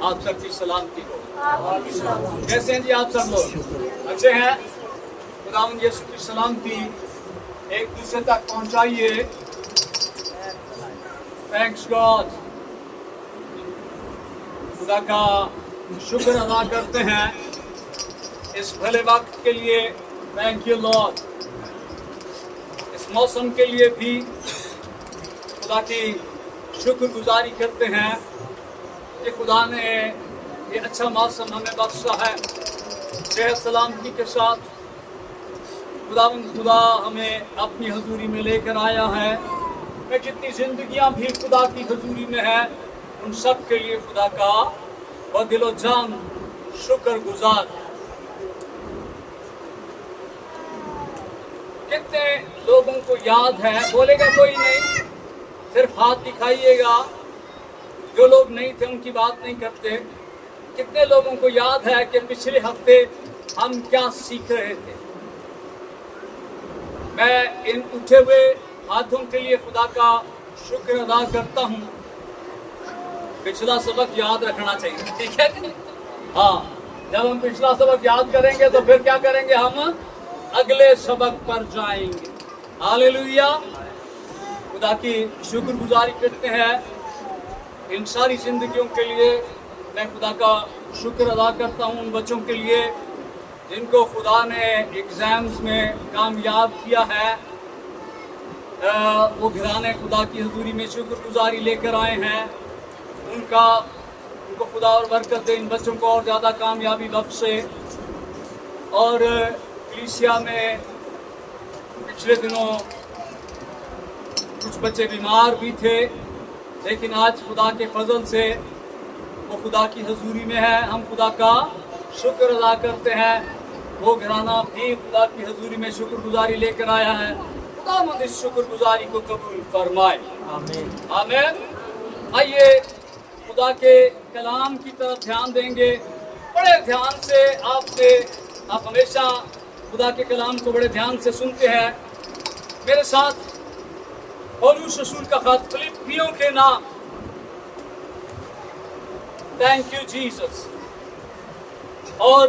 आप सबकी सलामती हो। कैसे हैं जी आप सब लोग? अच्छे हैं? खुदावंद यीशु की सलामती एक दूसरे तक पहुंचाइए। Thanks God. खुदा का शुक्र अदा करते हैं इस भले वक्त के लिए। Thank you Lord. इस मौसम के लिए भी खुदा की शुक्रगुजारी करते हैं कि खुदा ने ये अच्छा मौसम हमें बख्शा है सेहत सलामती के साथ। खुदावंद खुदा हमें अपनी हजूरी में लेकर आया है। मैं जितनी जिंदगियां भी खुदा की हजूरी में है उन सब के लिए खुदा का दिलो जान शुक्रगुजार। कितने लोगों को याद है? बोलेगा कोई नहीं, सिर्फ हाथ दिखाइएगा। जो लोग नहीं थे उनकी बात नहीं करते। कितने लोगों को याद है कि पिछले हफ्ते हम क्या सीख रहे थे? मैं इन उठे हुए हाथों के लिए खुदा का शुक्र अदा करता हूँ। पिछला सबक याद रखना चाहिए, ठीक है? हाँ, जब हम पिछला सबक याद करेंगे तो फिर क्या करेंगे? हम अगले सबक पर जाएंगे। हालेलुया। खुदा की शुक्रगुजारी करते हैं इन सारी जिंदगियों के लिए। मैं खुदा का शुक्र अदा करता हूँ उन बच्चों के लिए जिनको खुदा ने एग्जाम्स में कामयाब किया है। वो घराने खुदा की हजूरी में शुक्रगुजारी लेकर आए हैं। उनको खुदा और बरकत दे, इन बच्चों को और ज़्यादा कामयाबी बख्शे। और कलीसिया में पिछले दिनों कुछ बच्चे बीमार भी थे, लेकिन आज खुदा के फजल से वो खुदा की हजूरी में है। हम खुदा का शुक्र अदा करते हैं। वो घराना भी खुदा की हजूरी में शुक्रगुजारी लेकर आया है। खुदा मुझे इस शुक्रगुजारी को कबूल फरमाए। आमीन आमीन। आइए खुदा के कलाम की तरफ ध्यान देंगे। बड़े ध्यान से आप हमेशा खुदा के कलाम को बड़े ध्यान से सुनते हैं। मेरे साथ पौलुस रसूल का खत फिलिप्पियों के नाम। Thank you Jesus. और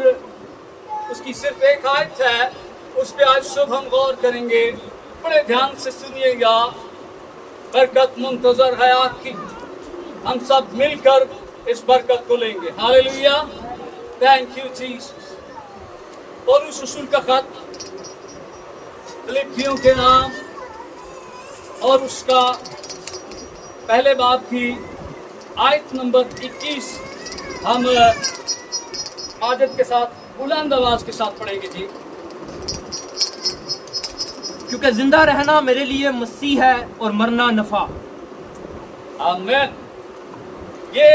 उसकी सिर्फ एक आयत है, उस पे आज शुभ हम गौर करेंगे। बड़े ध्यान से सुनिएगा। बरकत मुंतजर है आपकी। हम सब मिलकर इस बरकत को लेंगे। हालेलुया। Thank you Jesus. पौलुस रसूल का खत फिलिप्पियों के नाम और उसका पहले बाब की आयत नंबर 21 हम आदत के साथ बुलंद आवाज के साथ पढ़ेंगे जी। क्योंकि जिंदा रहना मेरे लिए मसीह है और मरना नफा। आमीन। ये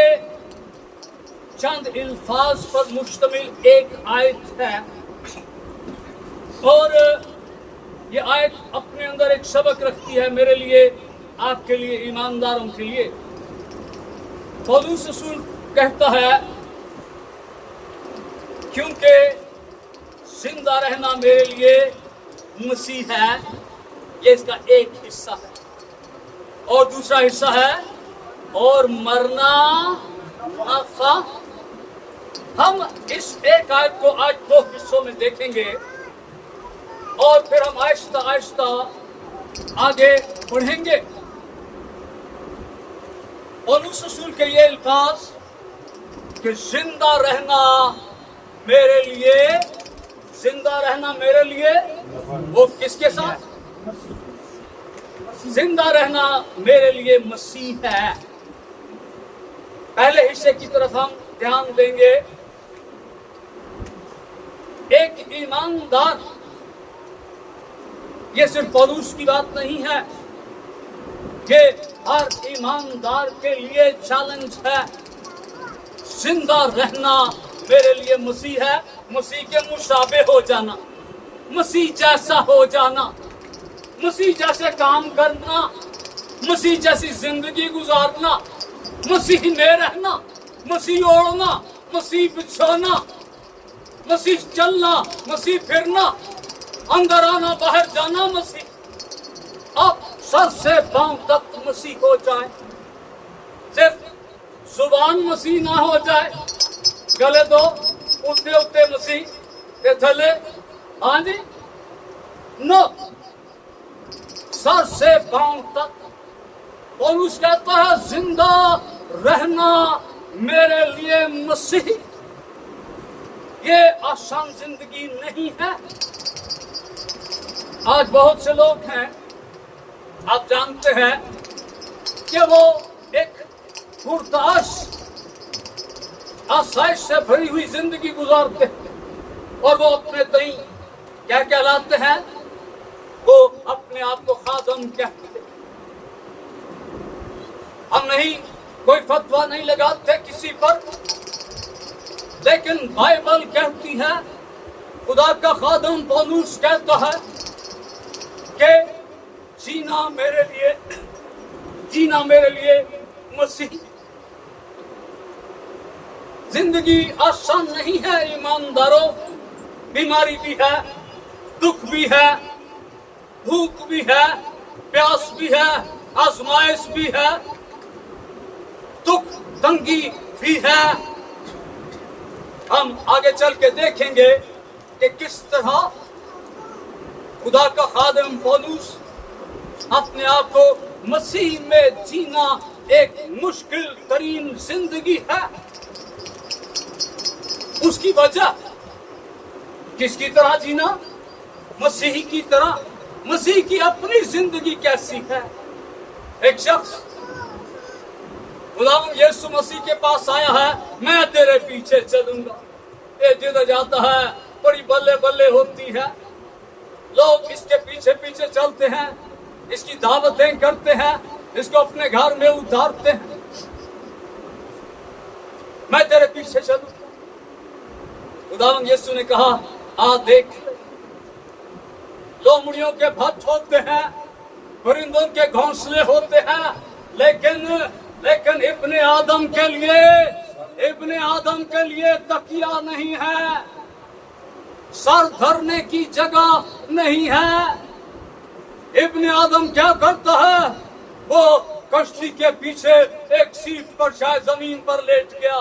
चंद अल्फाज पर मुश्तमिल एक आयत है और ये आयत अपने अंदर एक सबक रखती है मेरे लिए, आपके लिए, ईमानदारों के लिए। पौलुस रसूल कहता है क्योंकि जिंदा रहना मेरे लिए मसीह है। ये इसका एक हिस्सा है। और दूसरा हिस्सा है और मरना नफा। हम इस एक आयत को आज दो हिस्सों में देखेंगे और फिर हम आहिस्ता आहिस्ता आगे बढ़ेंगे। पौलुस रसूल के ये अल्फाज कि जिंदा रहना मेरे लिए, वो किसके साथ? जिंदा रहना मेरे लिए मसीह है। पहले हिस्से की तरफ हम ध्यान देंगे। एक ईमानदार, ये सिर्फ पौलुस की बात नहीं है, ये हर ईमानदार के लिए चैलेंज है। जिंदा रहना मेरे लिए मसीह है। मसीह के मुशाबे हो जाना, मसीह जैसा हो जाना, मसीह जैसे काम करना, मसीह जैसी जिंदगी गुजारना, मसीह में रहना, मसीह ओढ़ना, मसीह बिछाना, मसीह चलना, मसीह फिरना, अंदर आना बाहर जाना मसीह। अब सर से पांव तक मसीह हो जाए। सिर्फ जुबान मसीह ना हो जाए, गले तो उत्ते उत्ते मसीह के थले, हाँ जी, नो, सर से पांव तक। पौलुस कहता है जिंदा रहना मेरे लिए मसीह, ये आसान जिंदगी नहीं है। आज बहुत से लोग हैं, आप जानते हैं कि वो एक पुरताश आसाइश से भरी हुई जिंदगी गुजारते हैं और वो अपने तई क्या कहलाते हैं, वो अपने आप को खादम कहते हैं। हम नहीं कोई फतवा नहीं लगाते किसी पर, लेकिन बाइबल कहती है, खुदा का खादम पौलुस कहता है कि जीना मेरे लिए मसीह। जिंदगी आसान नहीं है ईमानदारों, बीमारी भी है, दुख भी है, भूख भी है, प्यास भी है, आजमाइश भी है, दुख तंगी भी है। हम आगे चल के देखेंगे कि किस तरह खुदा का खादिम पौलुस अपने आप को मसीह में जीना एक मुश्किल तरीन जिंदगी है। उसकी वजह किसकी तरह जीना, मसीह की तरह। मसीह की अपनी जिंदगी कैसी है। एक शख्स खुदावंद यीशु मसीह के पास आया है, मैं तेरे पीछे चलूंगा। ये जिद जाता है, बड़ी बल्ले बल्ले होती है, लोग इसके पीछे पीछे चलते हैं, इसकी दावतें करते हैं, इसको अपने घर में उतारते हैं। मैं तेरे पीछे चलूं। खुदावंद यीशु ने कहा, आ देख, लोमड़ियों के भट्ट होते हैं, परिंदों के घोंसले होते हैं, लेकिन इब्ने आदम के लिए तकिया नहीं है, सर धरने की जगह नहीं है। इब्ने आदम क्या करता है, वो कश्ती के पीछे एक सीट पर शायद जमीन पर लेट गया।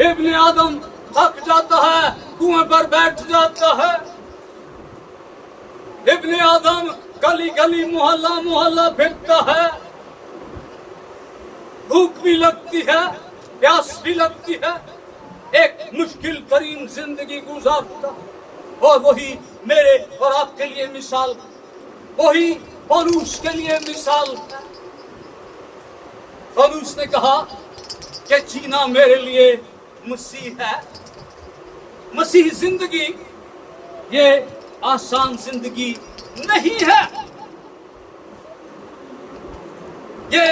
इब्ने आदम थक जाता है, कुएं पर बैठ जाता है। इब्ने आदम गली गली मोहल्ला मोहल्ला फिरता है, भूख भी लगती है, प्यास भी लगती है, एक मुश्किल तरीन जिंदगी गुजारता। और वही मेरे और आपके लिए मिसाल, वही पौलुस के लिए मिसाल। पौलुस ने कहा कि जीना मेरे लिए मसीह है। मसीह जिंदगी ये आसान जिंदगी नहीं है। ये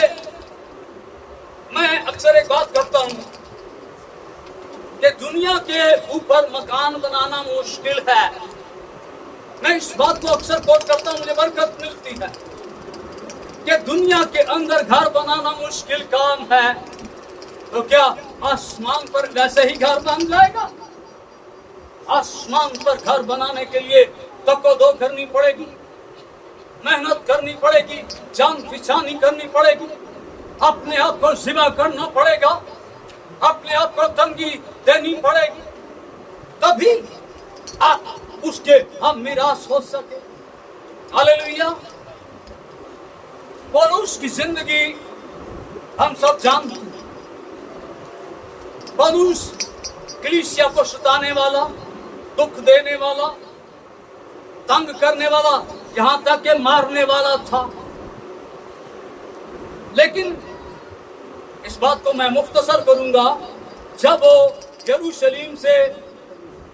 मैं अक्सर एक बात करता हूं कि दुनिया के ऊपर मकान बनाना मुश्किल है। मैं इस बात को अक्सर कोट करता हूं, मुझे बरकत मिलती है कि दुनिया के अंदर घर बनाना मुश्किल काम है, तो क्या आसमान पर वैसे ही घर बन जाएगा? आसमान पर घर बनाने के लिए तको-दो करनी पड़ेगी, मेहनत करनी पड़ेगी, जान पिछानी करनी पड़ेगी, अपने आप को ज़िबा करना पड़ेगा, अपने आप को तंगी देनी पड़ेगी, तभी उसके हम मिरास हो सके। हालेलुया। पौलुस की जिंदगी हम सब जानते हैं। पौलुस कलीसिया को सताने वाला, दुख देने वाला, तंग करने वाला, यहां तक के मारने वाला था। लेकिन इस बात को मैं मुख्तसर करूंगा, जब वो यरूशलेम से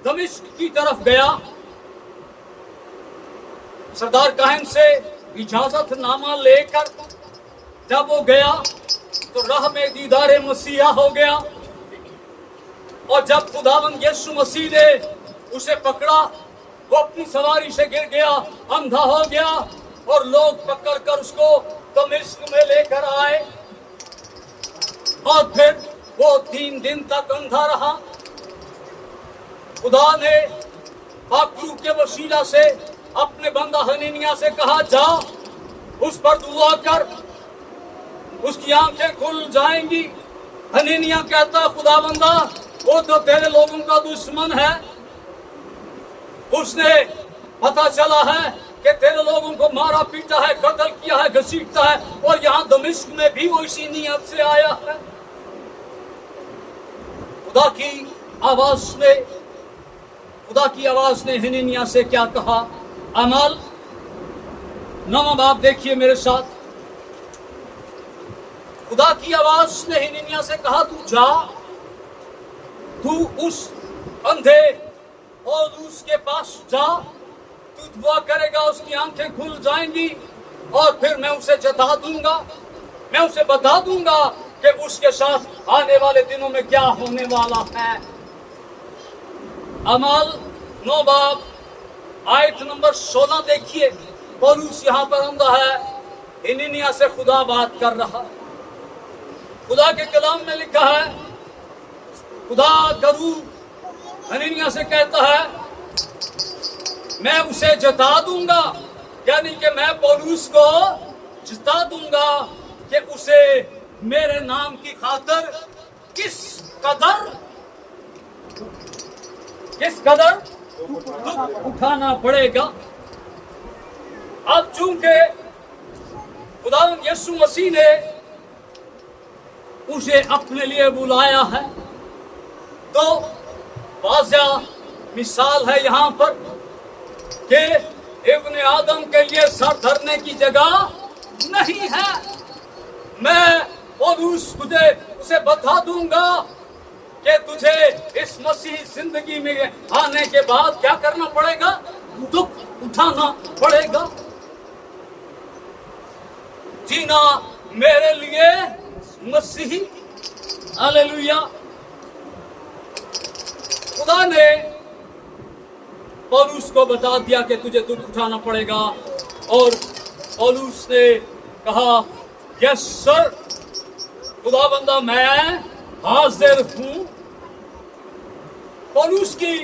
दमिश्क की तरफ गया, सरदार काहिन से इजाजत नामा लेकर जब वो गया तो राह में दीदारे मसीहा हो गया। और जब खुदावंद यीशु मसीह ने उसे पकड़ा, वो अपनी सवारी से गिर गया, अंधा हो गया, और लोग पकड़कर उसको दमिश्क में लेकर आए। और फिर वो 3 दिन तक अंधा रहा। खुदा ने बाकरू के वसीला से अपने बंदा हननिया से कहा, जा उस पर दुआ कर, उसकी आंखें खुल जाएंगी। हननिया कहता खुदावंदा वो तो तेरे लोगों का दुश्मन है, उसने पता चला है कि तेरे लोगों को मारा पीटा है, कत्ल किया है, घसीटता है, और यहाँ दमिश्क में भी वो इसी नियत से आया है। खुदा की आवाज ने हननिया से क्या कहा? अमल 9वां बाब देखिए मेरे साथ। खुदा की आवाज ने हननिया से कहा, तू जा, तू उस अंधे और उसके पास जा, तू दुआ करेगा, उसकी आंखें खुल जाएंगी, और फिर मैं उसे जता दूंगा, मैं उसे बता दूंगा कि उसके साथ आने वाले दिनों में क्या होने वाला है। अमल 9 बाब आयत नंबर 16 देखिए। पौलुस यहाँ पर आंदा है, हननिया से खुदा बात कर रहा है। खुदा के कलाम में लिखा है, खुदा करू हननिया से कहता है, मैं उसे जता दूंगा, यानी कि मैं पौलुस को जता दूंगा कि उसे मेरे नाम की खातिर किस कदर दुख उठाना पड़ेगा। अब चूंकि खुदावंद यीशु मसीह ने उसे अपने लिए बुलाया है, तो वाज़िह मिसाल है यहाँ पर कि इब्ने आदम के लिए सर धरने की जगह नहीं है। मैं पौलुस तुझे उसे बता दूंगा कि तुझे इस मसीही जिंदगी में आने के बाद क्या करना पड़ेगा? दुख उठाना पड़ेगा। जीना मेरे लिए मसीही। हालेलुया। खुदा ने पौलुस को बता दिया कि तुझे दुख उठाना पड़ेगा, और पौलुस ने कहा, यस सर खुदाबंदा, मैं हाजिर हूं। पौलुस की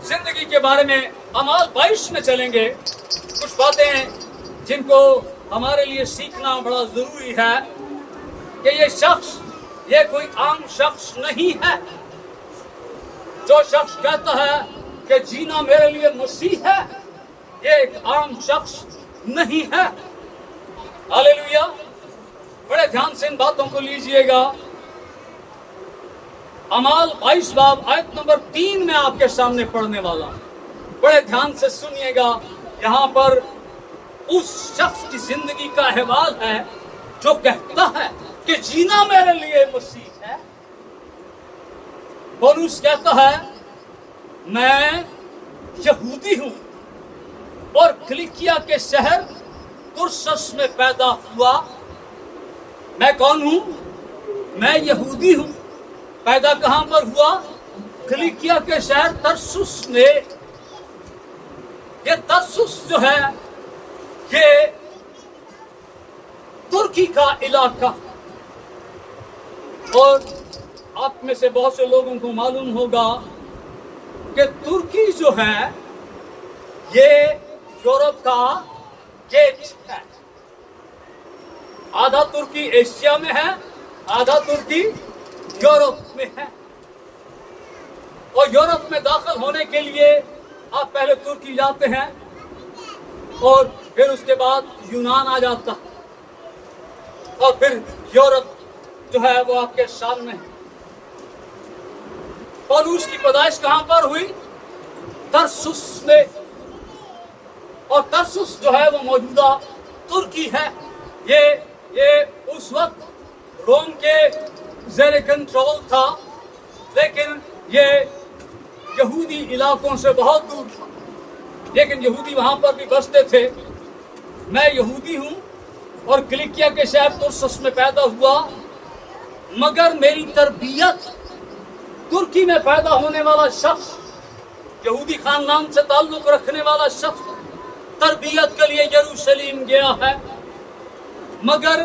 जिंदगी के बारे में अमाल 22 में चलेंगे। कुछ बातें हैं जिनको हमारे लिए सीखना बड़ा जरूरी है कि ये कोई आम शख्स नहीं है। जो शख्स कहता है कि जीना मेरे लिए मसीह है, ये एक आम शख्स नहीं है। हालेलुया। बड़े ध्यान से इन बातों को लीजिएगा। अमाल 22 बाब आयत नंबर 3 में आपके सामने पढ़ने वाला, बड़े ध्यान से सुनिएगा। यहाँ पर उस शख्स की जिंदगी का अहवाल है जो कहता है कि जीना मेरे लिए मसीह है। पौलुस कहता है, मैं यहूदी हूं और किलिकिया के शहर तुरसस में पैदा हुआ। मैं कौन हूं? मैं यहूदी हूं। पैदा कहां पर हुआ? किलिकिया के शहर तरसुस में। ये तरसुस जो है ये तुर्की का इलाका, और आप में से बहुत से लोगों को मालूम होगा कि तुर्की जो है ये यूरोप का गेट है। आधा तुर्की एशिया में है, आधा तुर्की यूरोप में है। और यूरोप में दाखिल होने के लिए आप पहले तुर्की जाते हैं और फिर उसके बाद यूनान आ जाता है, और फिर यूरोप जो है वो आपके सामने है। पौलुस की पैदाइश कहां पर हुई? तरसुस में। और तरसुस जो है वो मौजूदा तुर्की है। ये उस वक्त रोम के ज़ेरे कंट्रोल था, लेकिन ये यहूदी इलाकों से बहुत दूर था, लेकिन यहूदी वहां पर भी बसते थे। मैं यहूदी हूं और किलिकिया के शहर तुरसस में पैदा हुआ, मगर मेरी तरबियत तुर्की में पैदा होने वाला शख्स, यहूदी खानदान से ताल्लुक रखने वाला शख्स तरबियत के लिए यरूशलेम गया है, मगर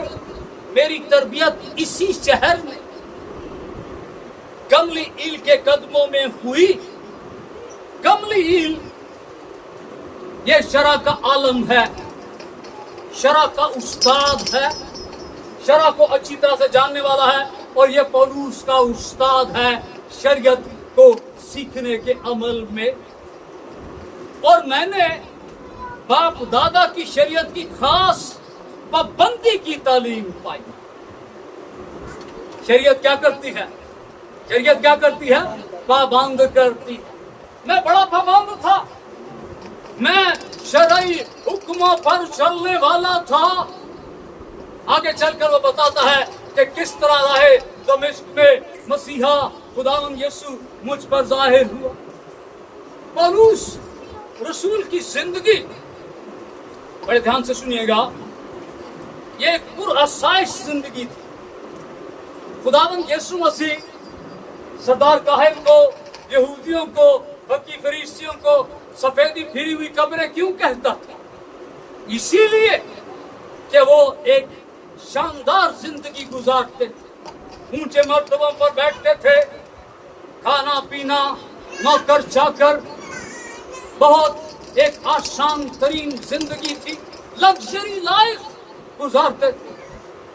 मेरी तरबियत इसी शहर में गमलीएल के कदमों में हुई। गमलीएल ये शरअ का आलम है, शरअ का उस्ताद है, शरह को अच्छी तरह से जानने वाला है और ये पौलुस का उस्ताद है शरीयत को सीखने के अमल में। और मैंने बाप दादा की शरीयत की खास पाबंदी की तालीम पाई। शरीयत क्या करती है? शरीयत क्या करती है? पाबंद करती है। मैं बड़ा पाबंद था, मैं शरई हुक्मों पर चलने वाला था। आगे चलकर वो बताता है कि किस तरह राहे दमिश्क में मसीहा खुदावंद यीशु मुझ पर जाहिर हुआ। पौलुस रसूल की जिंदगी, बड़े ध्यान से सुनिएगा, ये एक पुरअसाइश जिंदगी थी। खुदावंद यीशु मसीह सरदार काहिल को, यहूदियों को, फकी फरीसियों को सफेदी फिरी हुई कब्रें क्यों कहता था? इसीलिए कि वो एक शानदार जिंदगी गुजारते थे, ऊंचे मर्तबों पर बैठते थे, खाना पीना, नौकर चाकर, बहुत एक आसान तरीन जिंदगी थी, लग्जरी लाइफ गुजारते थे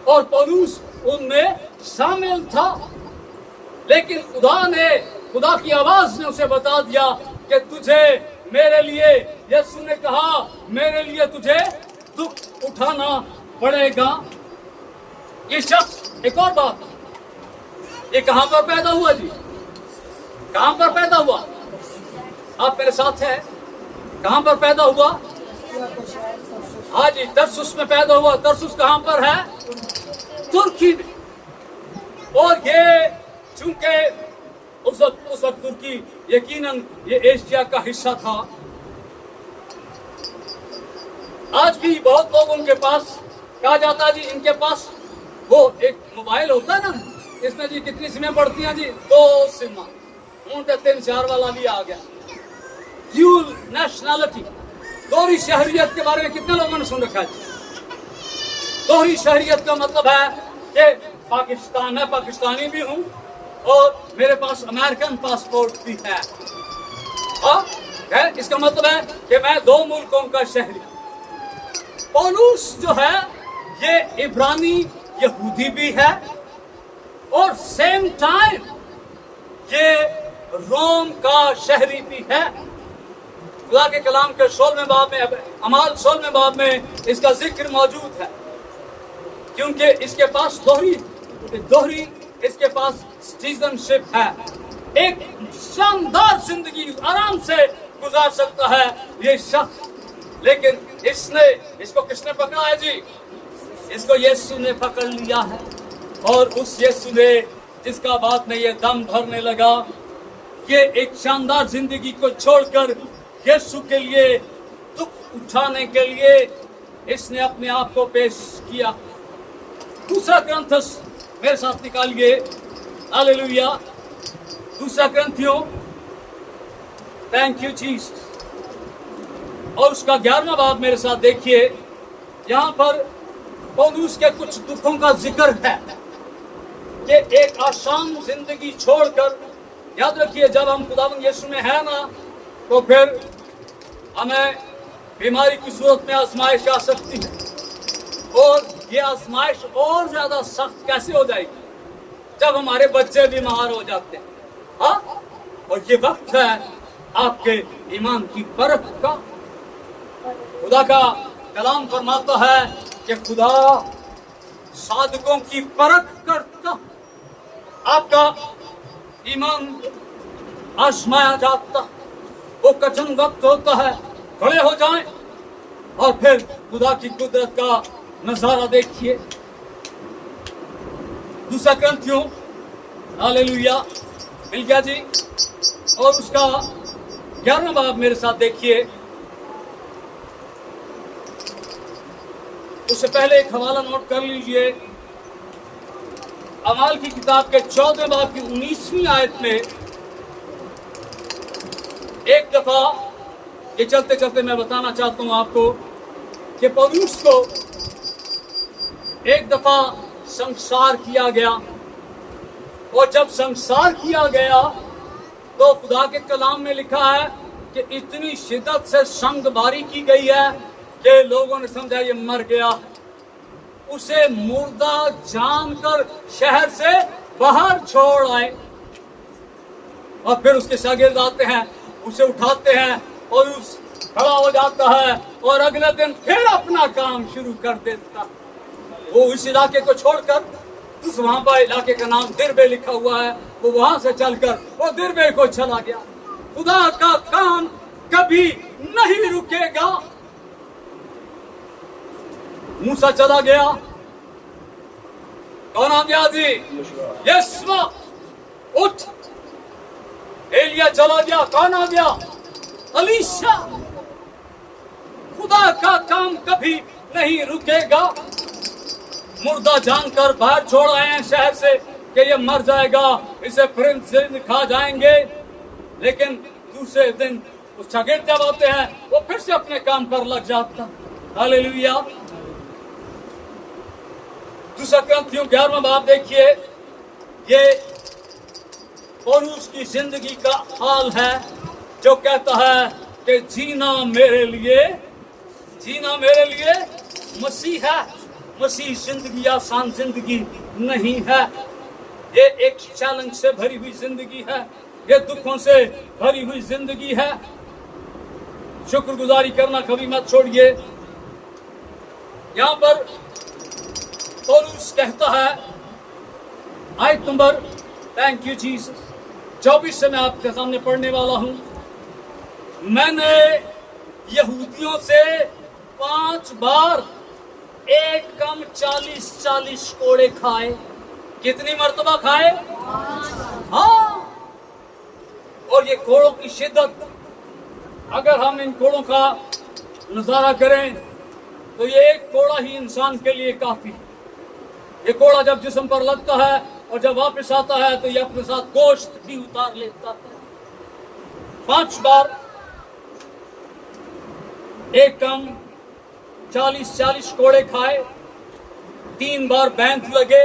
और पौलुस उनमें शामिल था। लेकिन खुदा की आवाज ने उसे बता दिया कि तुझे मेरे लिए, यीशु ने कहा, मेरे लिए तुझे दुख उठाना पड़ेगा। ये शख्स, एक और बात, ये कहां पर पैदा हुआ जी? कहां पर पैदा हुआ? आप मेरे साथ हैं? कहां पर पैदा हुआ? हाँ जी, तरसुस में पैदा हुआ। तरसुस कहां पर है? तुर्की में। और ये चूंकि उस वक्त तुर्की यकीनन ये एशिया का हिस्सा था। आज भी बहुत लोग उनके पास, कहा जाता है जी इनके पास वो एक मोबाइल होता है ना, इसमें जी कितनी सिमें पड़ती हैं जी? 2 सिमा। उनका 3-4 वाला भी आ गया। ड्यूल नेशनैलिटी, दोहरी शहरियत के बारे में कितने लोगों ने सुन रखा है? दोहरी शहरियत का मतलब है कि पाकिस्तान है, पाकिस्तानी भी हूं और मेरे पास अमेरिकन पासपोर्ट भी है। इसका मतलब है कि मैं 2 मुल्कों का शहरी। पौलुस जो है ये इब्रानी यहूदी भी है और सेम टाइम ये रोम का शहरी भी है। खुदा के कलाम के 16वें बाब में, अमाल 16वें बाब में इसका जिक्र मौजूद है, क्योंकि इसके पास दोहरी इसके पास सिटीजनशिप है। एक शानदार जिंदगी आराम से गुजार सकता है ये शख्स, लेकिन इसको किसने पकड़ा है जी? इसको यीशु ने पकड़ लिया है। और उस यीशु ने, जिसका बात में ये दम भरने लगा, ये एक शानदार जिंदगी को छोड़कर यीशु के लिए दुख उठाने के लिए इसने अपने आप को पेश किया। दूसरा ग्रंथस मेरे साथ निकालिए, हालेलुया। दूसरा ग्रंथियों, थैंक यू जीसस, और उसका 11वां बाब मेरे साथ देखिए। यहाँ पर पौलुस के कुछ दुखों का जिक्र है कि एक आसान जिंदगी छोड़कर, याद रखिए जब हम खुदावंद यीशु में है ना, तो फिर हमें बीमारी की सूरत में आजमाइश आ सकती है, और ये आजमाइश और ज्यादा सख्त कैसे हो जाएगी? जब हमारे बच्चे बीमार हो जाते हैं। हाँ, और ये वक्त है आपके ईमान की परख का। खुदा का कलाम फरमाता है कि खुदा साधकों की परख करता, आपका ईमान आजमाया जाता। वो कठिन वक्त होता है, खड़े हो जाएं और फिर खुदा की कुदरत का नजारा देखिए। दूसरा ग्रंथियों, हालेलुया, मिल गया जी। और उसका 11वां बाब मेरे साथ देखिए। उससे पहले एक हवाला नोट कर लीजिए। अमाल की किताब के 14वें बाब की 19वीं आयत में एक दफा, ये चलते चलते मैं बताना चाहता हूं आपको कि पौलुस को एक दफा संसार किया गया, और जब संसार किया गया तो खुदा के कलाम में लिखा है कि इतनी शिद्दत से संगबारी की गई है कि लोगों ने समझा ये मर गया। उसे मुर्दा जानकर शहर से बाहर छोड़ आए। और फिर उसके शागिर्द आते हैं, उसे उठाते हैं और उस खड़ा हो जाता है और अगले दिन फिर अपना काम शुरू कर देता। वो उस इलाके को छोड़कर उस वहां पर इलाके का नाम दिरबे लिखा हुआ है, वो वहां से चलकर वो दिरबे को चला गया। खुदा का काम कभी नहीं रुकेगा। मूसा चला गया, कौन आ गया जी? यीशु। उठ। एलिया चला गया, कौन आ गया? अलीशा। खुदा का काम कभी नहीं रुकेगा। मुर्दा जानकर बाहर छोड़ आए हैं शहर से कि ये मर जाएगा, इसे परिंदे से खा जाएंगे। लेकिन दूसरे दिन उस शागिर्द जब आते हैं, वो फिर से अपने काम पर लग जाता। हालेलुया। दूसरा ग्रंथियों 11वां बाब देखिए, ये पौलुस की जिंदगी का हाल है जो कहता है कि जीना मेरे लिए मसीह है। मसीह जिंदगी आसान जिंदगी नहीं है। ये एक चैलेंज से भरी हुई जिंदगी है, ये दुखों से भरी हुई जिंदगी है। शुक्रगुजारी करना कभी मत छोड़िए। यहां पर पौलुस कहता है, आयत नंबर, थैंक यू जीसस, 24 से मैं आपके सामने पढ़ने वाला हूं। मैंने यहूदियों से 5 बार एक कम 40 कोड़े खाए। कितनी मर्तबा खाए? हाँ। और ये कोड़ों की शिद्दत, अगर हम इन कोड़ों का नजारा करें तो ये एक कोड़ा ही इंसान के लिए काफी है। ये कोड़ा जब जिस्म पर लगता है और जब वापस आता है तो ये अपने साथ गोश्त भी उतार लेता है। 5 बार एक कम 40 कोड़े खाए, 3 बार बैंत लगे,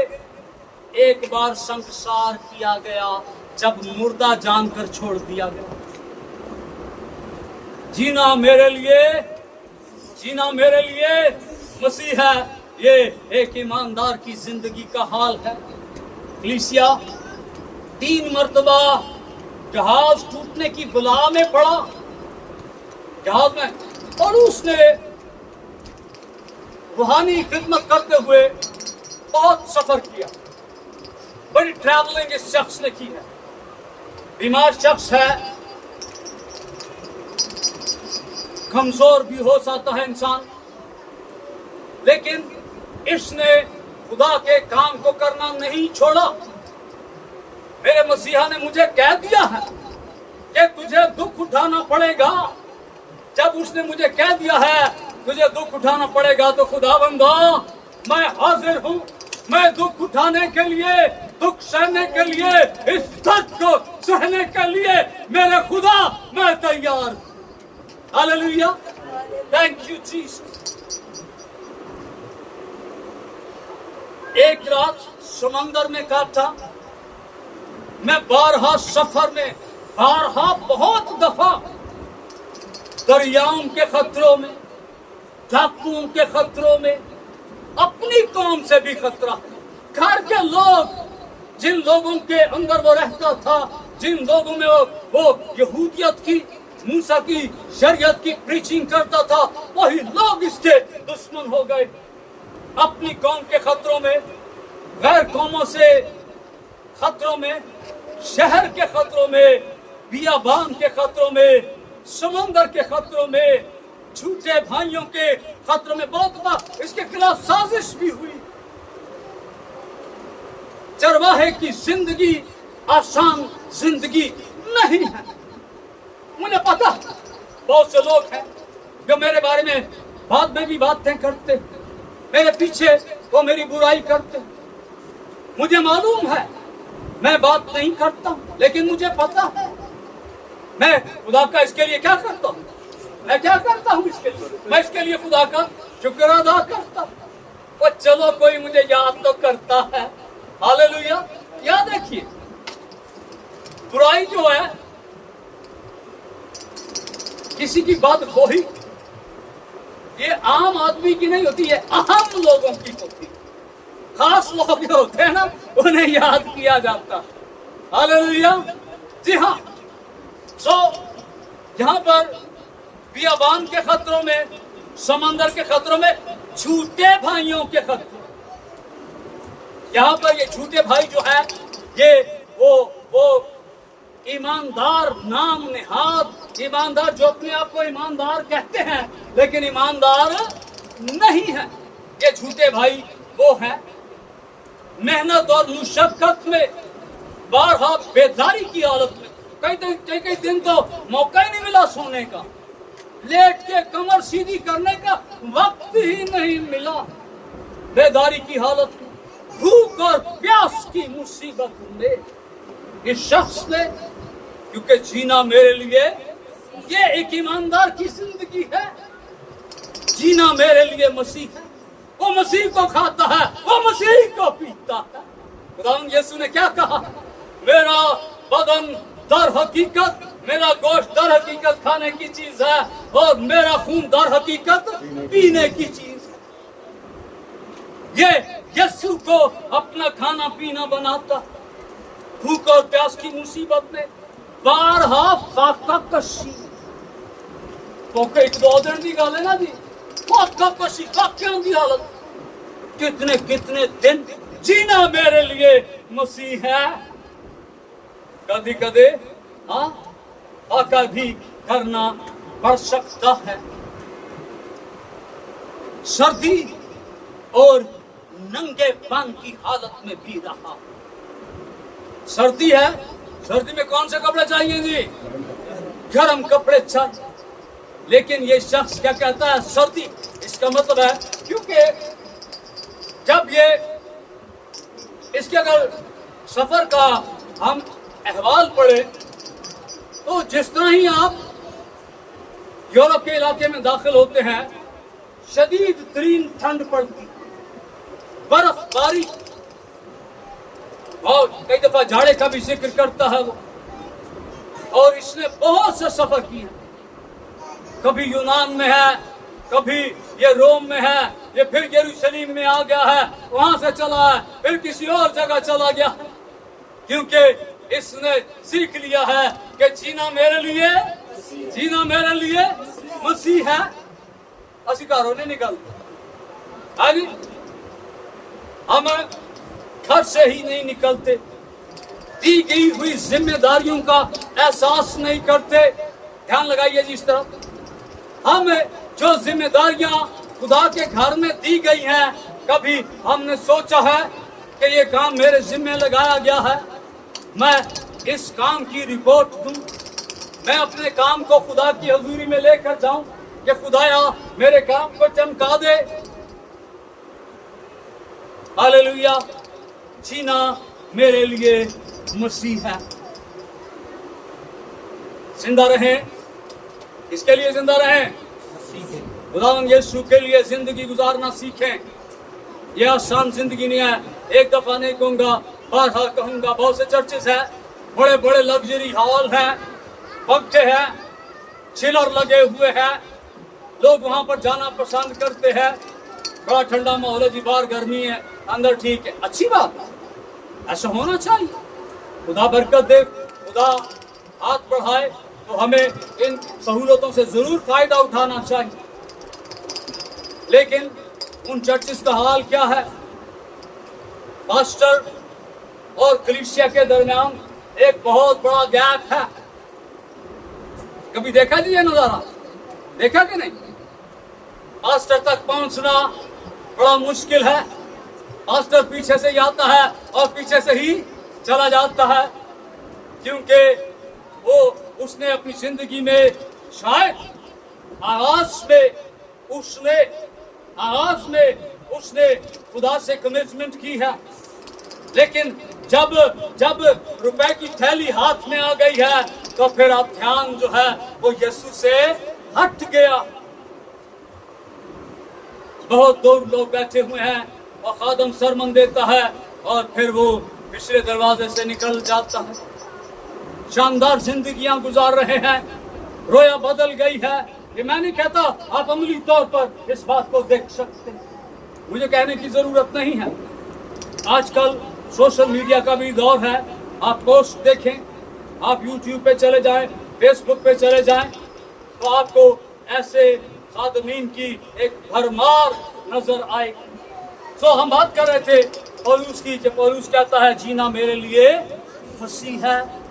1 बार संसार किया गया जब मुर्दा जानकर छोड़ दिया गया। जीना मेरे लिए मसीह है। ये एक ईमानदार की जिंदगी का हाल है। कलीसिया 3 मर्तबा जहाज टूटने की बला में पड़ा, जहाज में, और उसने रूहानी खिदमत करते हुए बहुत सफर किया। बड़ी ट्रैवलिंग इस शख्स ने की है। बीमार शख्स है, कमजोर भी हो सकता है इंसान, लेकिन इसने खुदा के काम को करना नहीं छोड़ा। मेरे मसीहा ने मुझे कह दिया है कि तुझे दुख उठाना पड़ेगा। जब उसने मुझे कह दिया है तुझे दुख उठाना पड़ेगा, तो खुदावंदा मैं हाजिर हूं। मैं दुख उठाने के लिए, दुख सहने के लिए, इस दर्द को सहने के लिए मेरे खुदा मैं तैयार हूं। Hallelujah, thank you Jesus. एक रात समंदर में काटा। मैं 12 सफर में, 12 बहुत दफा दरियाओं के खतरों में, डाकुओं के खतरों में, अपनी कौम से भी खतरा। घर के लोग, जिन लोगों के अंदर वो रहता था, जिन लोगों में वो यहूदियत की, मूसा की शरीयत की प्रीचिंग करता था, वही लोग इसके दुश्मन हो गए। अपनी कौम के खतरों में, गैर कौमों से खतरों में, शहर के खतरों में, बियाबान के खतरों में, समंदर के खतरों में, झूठे भाइयों के खतरों में। बहुत बार इसके खिलाफ साजिश भी हुई। चरवाहे की जिंदगी आसान जिंदगी नहीं है। मुझे पता बहुत से लोग हैं जो मेरे बारे में बाद में भी बातें करते, मेरे पीछे वो मेरी बुराई करते। मुझे मालूम है मैं बात नहीं करता, लेकिन मुझे पता है मैं खुदा का इसके लिए क्या करता हूँ। मैं क्या करता हूँ इसके लिए? मैं इसके लिए खुदा का शुक्र अदा करता हूँ। वो चलो कोई मुझे याद तो करता है। हालेलुया। याद रखिए, बुराई जो है किसी की बात हो ही, ये आम आदमी की नहीं होती है, अहम लोगों की होती है। खास लोग जो होते हैं ना उन्हें याद किया जाता। हालेलुया। जी हाँ, सो यहाँ पर बियाबान के खतरों में, समंदर के खतरों में, झूठे भाइयों के खतरों। यहाँ पर ये झूठे भाई जो है ये वो ईमानदार नाम नेहाद ईमानदार जो अपने आप को ईमानदार कहते हैं लेकिन ईमानदार नहीं है। ये झूठे भाई वो है मेहनत और मुशक्कत में, बारहा बेदारी की हालत में, कई दिन तो मौका ही नहीं मिला सोने का, लेट के कमर सीधी करने का वक्त ही नहीं मिला, बेदारी की हालत में, भूख और प्यास की मुसीबत में इस शख्स ने, क्योंकि जीना मेरे लिए ये एक ईमानदार की जिंदगी है, जीना मेरे लिए मसीह है, वो मसीह को खाता है, वो मसीह को पीता है। खुदावंद यीशु ने क्या कहा? मेरा बदन दर हकीकत, मेरा गोश्त दर हकीकत खाने की चीज है और मेरा खून दर हकीकत पीने की चीज है। ये यीशु को अपना खाना पीना बनाता, भूख और प्यास की मुसीबत में बारहा फाका कशी, तो एक दो दिन की गल है ना जी, फाका कशी फाकियां की हालत, कितने कितने दिन जीना मेरे लिए मसीह है। कभी कभी हाँ फाका भी करना पड़ सकता है, सर्दी और नंगेपन की हालत में भी रहा। सर्दी है, सर्दी में कौन से कपड़े चाहिए जी? गर्म कपड़े चाहिए। लेकिन ये शख्स क्या कहता है? सर्दी। इसका मतलब है क्योंकि जब ये इसके अगर सफर का हम अहवाल पढ़े तो जिस तरह ही आप यूरोप के इलाके में दाखिल होते हैं शदीद तरीन ठंड पड़ती, बर्फबारी, और कई दफा जाड़े का भी जिक्र करता है वो। और इसने बहुत से सफर किए, कभी यूनान में है, कभी ये रोम में है, ये फिर यरूशलेम में आ गया है, वहां से चला है, फिर किसी और जगह चला गया, क्योंकि इसने सीख लिया है कि जीना मेरे लिए मसीह है। असी घरों नहीं निकलते, हाँ जी, हम घर से ही नहीं निकलते, दी गई हुई जिम्मेदारियों का एहसास नहीं करते। ध्यान लगाइए जी, इस तरह हम जो जिम्मेदारियां खुदा के घर में दी गई हैं, कभी हमने सोचा है कि ये काम मेरे जिम्मे लगाया गया है, मैं इस काम की रिपोर्ट दूं, मैं अपने काम को खुदा की हजूरी में लेकर जाऊं कि खुदाया मेरे काम को चमका दे। हालेलुया। जीना मेरे लिए मसीह है। जिंदा रहें, इसके लिए जिंदा रहें, खुदावंद यीशु के लिए जिंदगी गुजारना सीखें। यह आसान जिंदगी नहीं है, एक दफा नहीं कहूंगा, बारहा कहूंगा। बहुत से चर्चेस है, बड़े बड़े लग्जरी हॉल हैं, पंखे हैं, चिलर लगे हुए हैं, लोग वहां पर जाना पसंद करते हैं। बड़ा ठंडा माहौल है जी, बाहर गर्मी है, अंदर ठीक है, अच्छी बात है, ऐसा होना चाहिए। खुदा बरकत दे, खुदा हाथ बढ़ाए, तो हमें इन सहूलतों से जरूर फायदा उठाना चाहिए। लेकिन उन चर्चेस का हाल क्या है? पास्टर और कलीसिया के दरमियान एक बहुत बड़ा गैप है। कभी देखा जी ये नजारा? देखा कि नहीं? पास्टर तक पहुंचना बड़ा मुश्किल है। पास्टर पीछे से ही आता है और पीछे से ही चला जाता है, क्योंकि वो उसने अपनी जिंदगी में शायद आगाज में खुदा से कमिटमेंट की है, लेकिन जब रुपए की थैली हाथ में आ गई है तो फिर अब ध्यान जो है वो यीशु से हट गया। बहुत दूर लोग बैठे हुए हैं और खादम सरमन देता है और फिर वो पिछले दरवाजे से निकल जाता है। शानदार जिंदगियां गुजार रहे हैं, रोया बदल गई है। ये मैं नहीं कहता, आप अमली तौर पर इस बात को देख सकते हैं, मुझे कहने की जरूरत नहीं है। आजकल सोशल मीडिया का भी दौर है। आप पोस्ट देखें, आप यूट्यूब पे चले जाएं, फेसबुक पे चले जाएं, तो आपको ऐसे खादमीन की एक भरमार नजर आएगी। सो हम बात कर रहे थे पौलुस की, कि पौलुस कहता है जीना मेरे लिए मसीह है।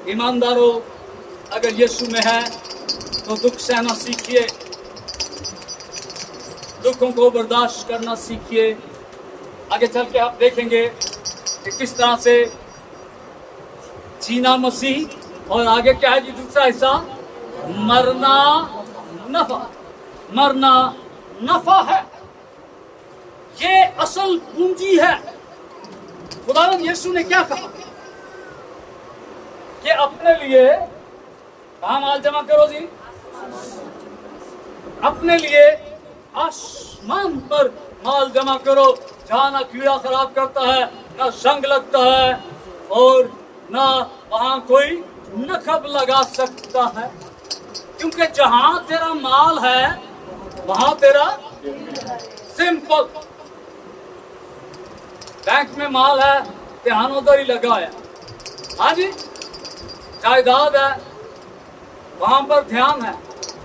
ईमानदारों, अगर यीशु में है तो दुख सहना सीखिए, दुखों को बर्दाश्त करना सीखिए। आगे चल के आप देखेंगे कि किस तरह से जीना मसीह, और आगे क्या है जी दूसरा हिस्सा, मरना नफा। मरना नफा है, ये असल पूंजी है। खुदावंद यीशु ने क्या कहा कि अपने लिए कहाँ माल जमा करो जी, अपने लिए आसमान पर माल जमा करो, जहाँ ना कीड़ा खराब करता है, ना संग लगता है, और ना वहां कोई नखब लगा सकता है। क्योंकि जहां तेरा माल है वहां तेरा, सिंपल, बैंक में माल है, ध्यान उधर ही लगा है। हाँ जी, जायदाद है, वहां पर ध्यान है।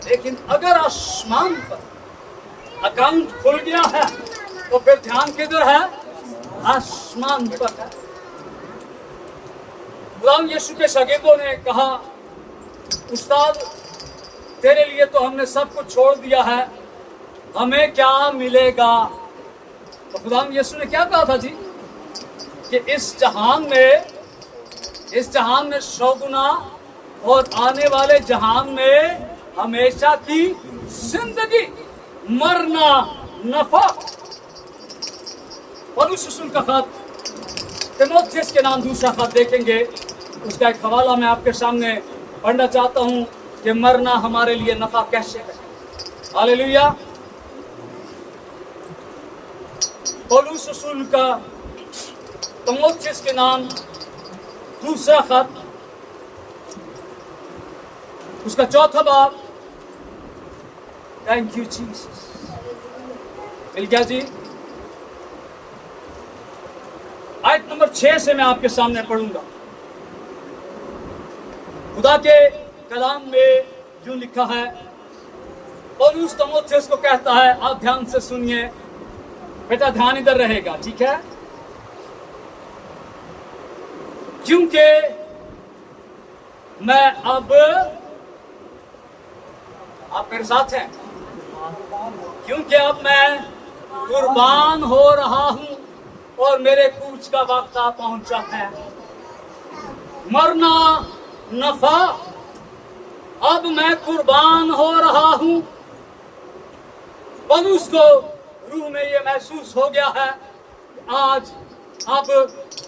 लेकिन अगर आसमान पर अकाउंट खुल गया है तो फिर ध्यान किधर है, आसमान पर है। गुलाम यीशु के शागिर्दों ने कहा, उस्ताद तेरे लिए तो हमने सब कुछ छोड़ दिया है, हमें क्या मिलेगा? तो गुलाम यीशु ने क्या कहा था जी, कि इस जहान में 100 गुना, और आने वाले जहान में हमेशा की जिंदगी, मरना नफा। पौलुस रसूल का खत तीमुथियुस के नाम दूसरा खत देखेंगे, उसका एक हवाला मैं आपके सामने पढ़ना चाहता हूं कि मरना हमारे लिए नफा कैसे है। हालेलुया। पौलुस रसूल का तीमुथियुस के नाम दूसरा खत, उसका 4था बाब। थैंक यू जीसस, मिल गया जी। आयत नंबर 6 से मैं आपके सामने पढ़ूंगा। खुदा के कलाम में यूं लिखा है, पौलुस तीमुथियुस को कहता है, आप ध्यान से सुनिए बेटा, ध्यान इधर रहेगा, ठीक है? क्योंकि मैं अब, आप मेरे साथ हैं, क्योंकि अब मैं कुर्बान हो रहा हूं और मेरे कूच का वक्त आ पहुंचा है। मरना नफा, अब मैं कुर्बान हो रहा हूं। पौलुस को रूह में ये महसूस हो गया है, आज अब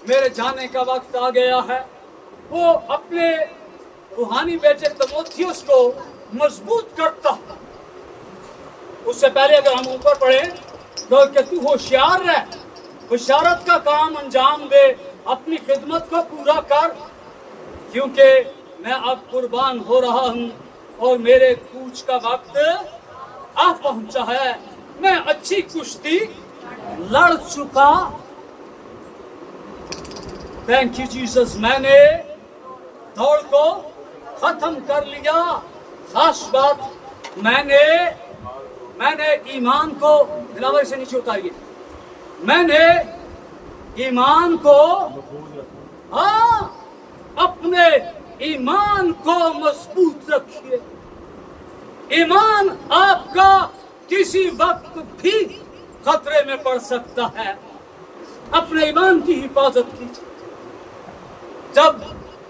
मेरे जाने का वक्त आ गया है। वो अपने रूहानी बेटे तीमुथियुस को मजबूत करता। उससे पहले अगर हम ऊपर पढ़े तो कि तू होशियार रह, बशारत का काम अंजाम दे, अपनी खिदमत को पूरा कर, क्योंकि मैं अब कुर्बान हो रहा हूं और मेरे कूच का वक्त आ पहुंचा है। मैं अच्छी कुश्ती लड़ चुका। थैंक यू जीसस, मैंने दौड़ को खत्म कर लिया। खास बात, मैंने ईमान को, दिलावर से नीचे उतारिए, मैंने ईमान को, अपने ईमान को मजबूत रखिए। ईमान आपका किसी वक्त भी खतरे में पड़ सकता है। अपने ईमान की हिफाजत कीजिए। जब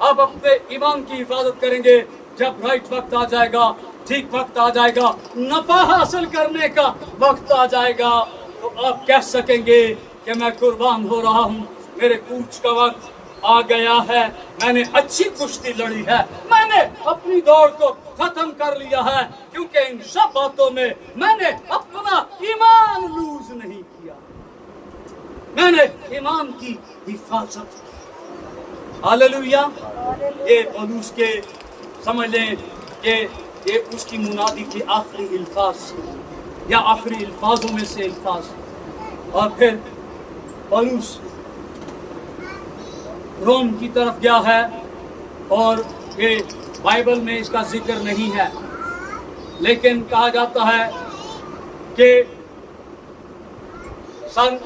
आप अपने ईमान की हिफाजत करेंगे, जब राइट वक्त आ जाएगा, ठीक वक्त आ जाएगा, नफा हासिल करने का वक्त आ जाएगा, तो आप कह सकेंगे कि मैं कुर्बान हो रहा हूं, मेरे कूच का वक्त आ गया है, मैंने अच्छी कुश्ती लड़ी है, मैंने अपनी दौड़ को खत्म कर लिया है, क्योंकि इन सब बातों में मैंने अपना ईमान लूज नहीं किया, मैंने ईमान की हिफाजत की। हालेलुया। ये पौलुस के, समझ लें कि ये उसकी मुनादी के आखिरी अल्फाज या आखिरी अल्फाजों में से अल्फाज। और फिर पौलुस रोम की तरफ गया है और ये बाइबल में इसका जिक्र नहीं है, लेकिन कहा जाता है कि सन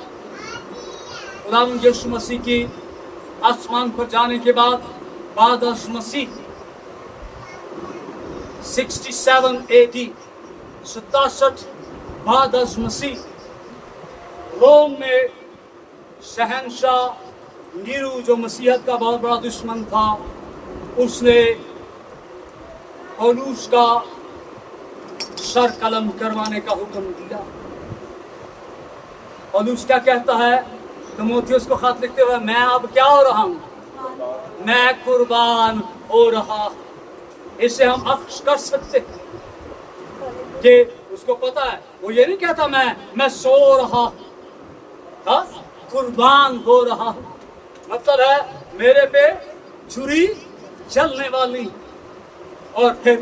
खुदावंद यीशु मसीह की आसमान पर जाने के बाद मसीह 67 AD 67 बाद मसीह रोम में शहंशाह नीरू जो मसीहत का बहुत बड़ा दुश्मन था, उसने पौलुस का सर कलम करवाने का हुक्म दिया। पौलुस क्या कहता है तीमुथियुस को खत लिखते हुए, मैं अब क्या हो रहा हूं, मैं कुर्बान हो रहा। इससे हम अक्स कर सकते कि उसको पता है, वो ये नहीं कहता मैं सो रहा, हाँ कुर्बान हो रहा। मतलब है मेरे पे छुरी चलने वाली। और फिर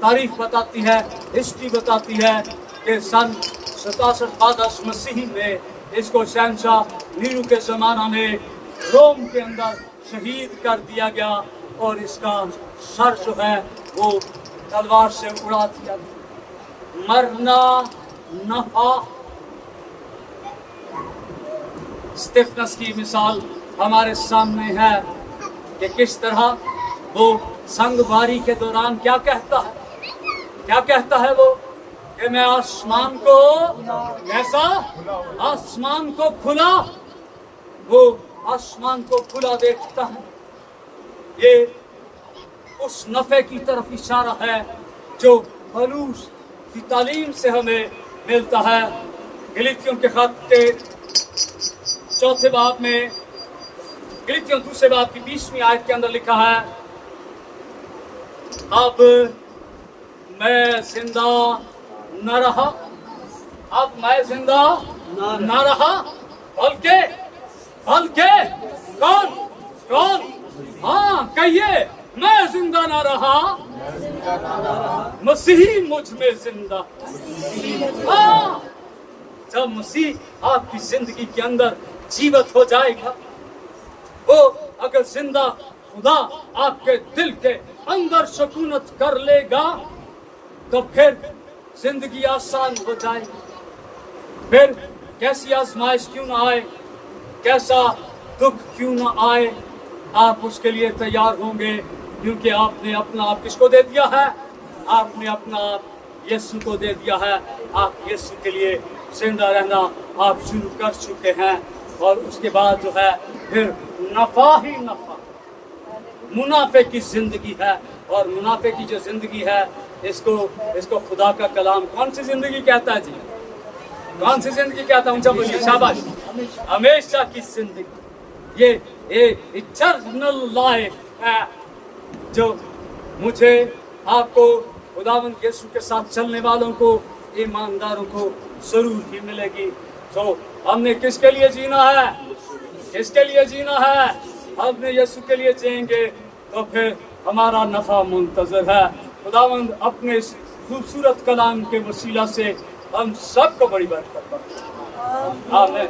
तारीख बताती है, हिस्ट्री बताती है कि सन 67 बाद मसीह में इसको शहंशाह नीरू के जमाना में रोम के अंदर शहीद कर दिया गया और इसका सर जो है वो तलवार से उड़ा दिया गया। मरना नफा। स्टीफनस की मिसाल हमारे सामने है कि किस तरह वो संगवारी के दौरान क्या कहता है वो कि मैं आसमान को कैसा, आसमान को खुला, वो आसमान को खुला देखता है। ये उस नफे की तरफ इशारा है जो पौलुस की तालीम से हमें मिलता है। गलीतियों के खत के चौथे बाब में, गलीतियों दूसरे बाब की 20वीं आयत के अंदर लिखा है, अब मैं जिंदा न रहा, अब मैं जिंदा न रहा, बल्कि कौन, हाँ कहिए, मैं जिंदा न रहा, मसीह मुझ में जिंदा। हाँ, जब मसीह आपकी जिंदगी के अंदर जीवित हो जाएगा, वो अगर जिंदा खुदा आपके दिल के अंदर सुकूनत कर लेगा, तो फिर जिंदगी आसान हो जाएगी। फिर कैसी आजमाइश क्यों ना आए, कैसा दुख क्यों ना आए, आप उसके लिए तैयार होंगे, क्योंकि आपने अपना आप किसको दे दिया है, आपने अपना आप यीशु को दे दिया है। आप यीशु के लिए जिंदा रहना आप शुरू कर चुके हैं। और उसके बाद जो है फिर नफा ही नफा, मुनाफे की जिंदगी है। और मुनाफे की जो जिंदगी है, इसको खुदा का कलाम कौन सी जिंदगी कहता है जी, कौन सी जिंदगी कहता है, ऊंचा बोलिए, शाबाश, हमेशा की जिंदगी। ये इटर्नल लाइफ है जो मुझे, आपको, खुदावंद यीशु के साथ चलने वालों को, ईमानदारों को जरूर ही मिलेगी। तो हमने किसके लिए जीना है, किसके लिए जीना है, हमने यीशु के लिए जिएंगे तो फिर हमारा नफा मुंतजर है। खुदावंद अपने इस खूबसूरत कलाम के वसीला से हम सबको बड़ी बरकत दे। आमीन।